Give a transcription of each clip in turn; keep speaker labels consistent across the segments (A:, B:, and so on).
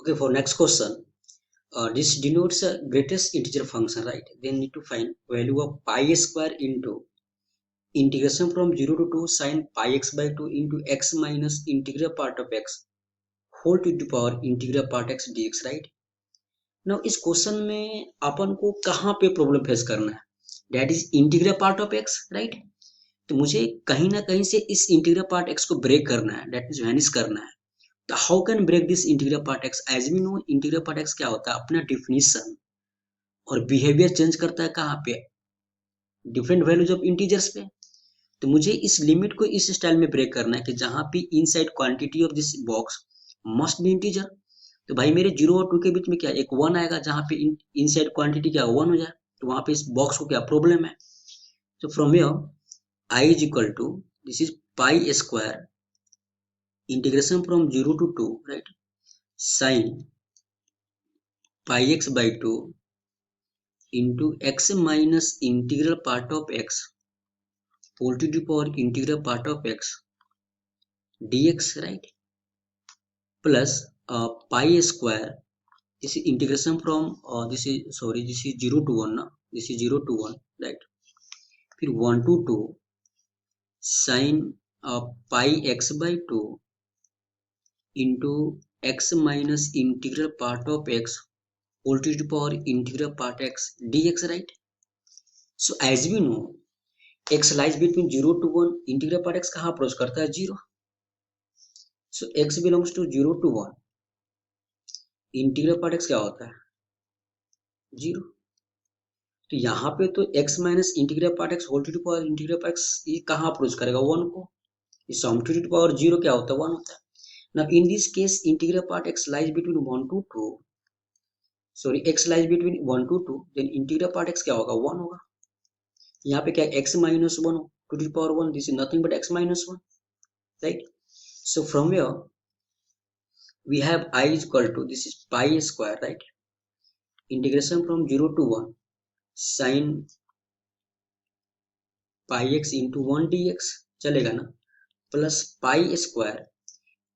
A: Okay, for next question, this denotes a greatest integer function, right? Then need to find value of pi square into integration from 0 to 2 sin pi x by 2 into x minus integral part of x whole to the power integral part x dx, right? Now इस question में अपन को कहाँ पे problem face करना है? That is integral part of x, right? तो मुझे कहीं ना कहीं से इस इंटीग्रल पार्ट x को ब्रेक करना है, दैट मीन्स वैनिश करना है. तो how can break this integral part x? As we know integral part x क्या होता है, अपना डिफिनीशन और बिहेवियर चेंज करता है कहाँ पे, डिफरेंट वैल्यूज ऑफ इंटीजर्स पे. तो मुझे इस लिमिट को इस स्टाइल में ब्रेक करना है कि जहाँ पे inside quantity of this box must be integer. तो भाई मेरे 0 और 2 के बीच में क्या एक 1 आएगा, जहाँ पे इनसाइड क्वांटिटी क्या 1 हो जाए, तो वहां पे इस बॉक्स को क्या प्रॉब्लम है. तो from here I is equal to, this is pi square integration from 0 to 2, right, sin pi x by 2 into x minus integral part of x whole to the power integral part of x dx, right, plus pi square, this is integration from this is 0 to 1 ना, this is 0 to 1, right, फिर 1 to 2 sin pi x by 2 into x minus integral part of x whole to the power integral part x dx, right? So as we know x lies between 0 to 1, integral part x कहाँ approach करता है 0. So x belongs to 0 to 1, integral part x क्या होता है 0. तो यहाँ पे तो x minus integral part x whole to the power integral part x ये कहाँ अप्रोच करेगा 1 को, ये सम टू द पावर 0 क्या होता है 1 होता है. Now in this case integral part x lies between 1 to 2, sorry x lies between 1 to 2, then integral part x क्या होगा 1 होगा. यहाँ पे क्या x minus 1 to the power 1, this is nothing but x minus 1, right? So from here we have I is equal to, this is pi square, right, integration from 0 to 1 sin pi x into 1 dx चलेगा ना, plus pi square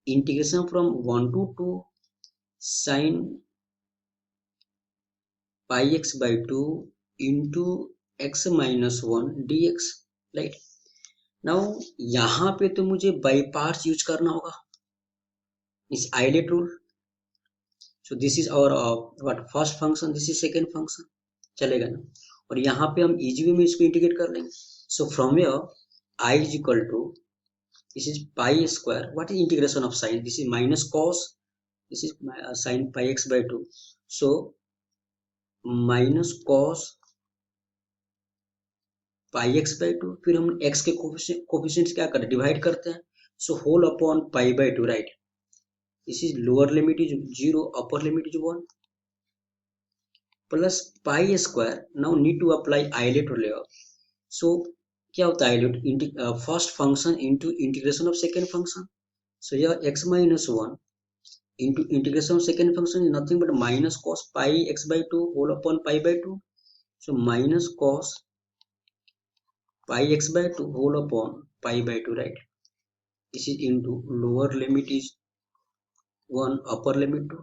A: integration from 1 to 2 sin pi x by 2 into x minus 1 dx, right. Now यहाँ पे तो मुझे by parts use करना होगा इस ILATE rule. So this is our what first function, this is second function, चलेगा ना. और यहाँ पे हम इजी वे में इसको इंटीग्रेट कर लेंगे. So from here I is equal to, this is pi square, what is integration of sin, this is minus cos, this is sin pi x by 2, so minus cos pi x by 2, फिर हम x के coefficients क्या करते हैं divide करते हैं, so whole upon pi by 2, right. This is lower limit is 0, upper limit is 1, plus pi square. Now need to apply ILATE rule. So क्या होता है ILATE, first function into integration of second function. So यह x minus 1 into integration of second function is nothing but minus cos pi x by 2 whole upon pi by 2. So minus cos pi x by 2 whole upon pi by 2, right. This is into lower limit is 1, upper limit 2.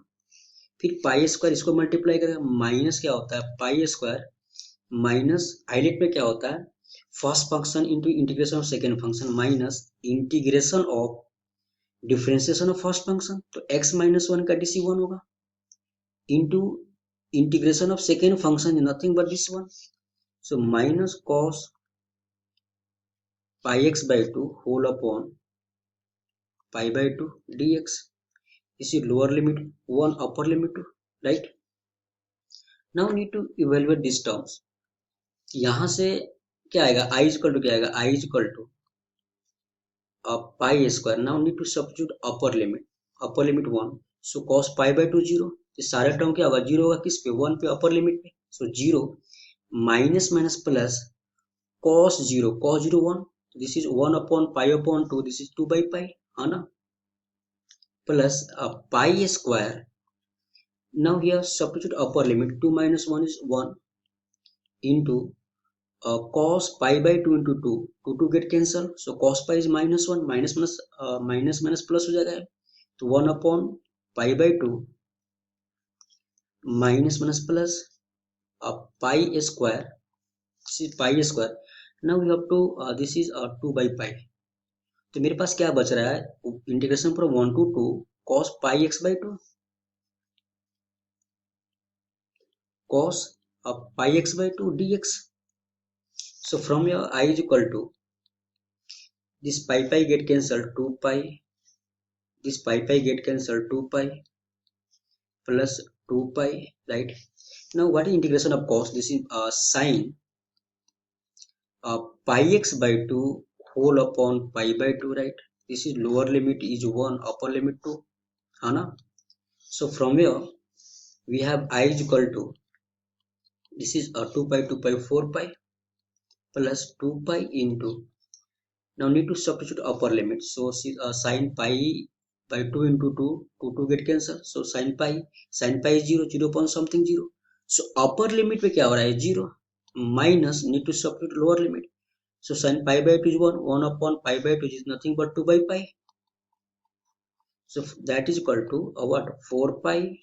A: फिर pi square इसको multiply करेगा, minus क्या होता है pi square minus islet में क्या होता है first function into integration of second function minus integration of differentiation of first function, तो x माइनस 1 का DC 1 होगा into integration of second function nothing but this 1. So minus cos pi x by 2 whole upon pi by 2 dx. This is lower limit 1, upper limit 2, right. Now need to evaluate these terms. यहाँ से क्या आएगा I is equal to क्या आएगा I is equal to pi square. Now need to substitute upper limit 1, so cos pi by 2 0. ये सारे term क्या होगा 0 होगा किस पे 1 पे अपर लिमिट पे. So 0 minus minus plus cos 0 1, this is 1 upon pi upon 2, this is 2 by pi, है ना, plus pi square. Now here substitute upper limit 2 minus 1 is 1 into cos pi by 2 into 2, 2 get cancel, so cos pi is minus 1, minus minus plus हो जाएगा, तो 1 upon pi by 2 minus minus plus pi square, this is pi square. Now we have to this is 2 by pi. तो मेरे पास क्या बच रहा है, integration from 1 to 2 cos pi x by 2, cos pi x by 2 dx. So from your I is equal to this pi get cancelled, 2 pi, this pi get cancelled, 2 pi plus 2 pi, right? Now what is integration of cos? This is sin pi x by 2 whole upon pi by 2, right? This is lower limit is 1, upper limit 2, है ना? So from here we have I is equal to this is 2 pi 4 pi plus 2 pi into, now need to substitute upper limit. So sin pi by 2 into 2, 2 get cancel, so sin pi is 0, 0 upon something 0. So upper limit पे क्या हो रहा है 0, minus need to substitute lower limit. So sin pi by 2 is 1, 1 upon pi by 2 is nothing but 2 by pi. So that is equal to what, 4 pi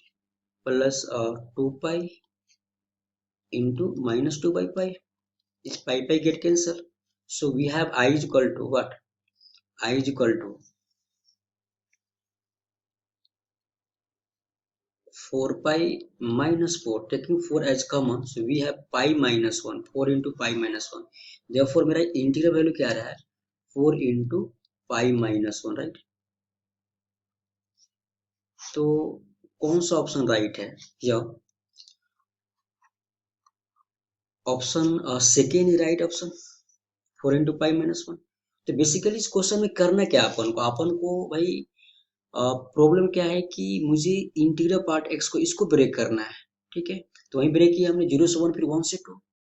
A: plus 2 pi into minus 2 by pi. This pi get cancel. So we have I is equal to what? I is equal to 4 pi minus 4, taking 4 as common, so we have pi minus 1, 4 into pi minus 1. Therefore मेरा integral value क्या आ रहा है, 4 into pi minus 1, right? तो कौन सा option right है? यह option second is right option, 4 into pi minus 1. तो बेसिकली इस क्वेश्चन में करना क्या अपन को भाई प्रॉब्लम क्या है कि मुझे इंटीग्रल पार्ट x को इसको ब्रेक करना है, ठीक है? तो वहीं ब्रेक किया हमने 0 से 1, फिर 1 से 2,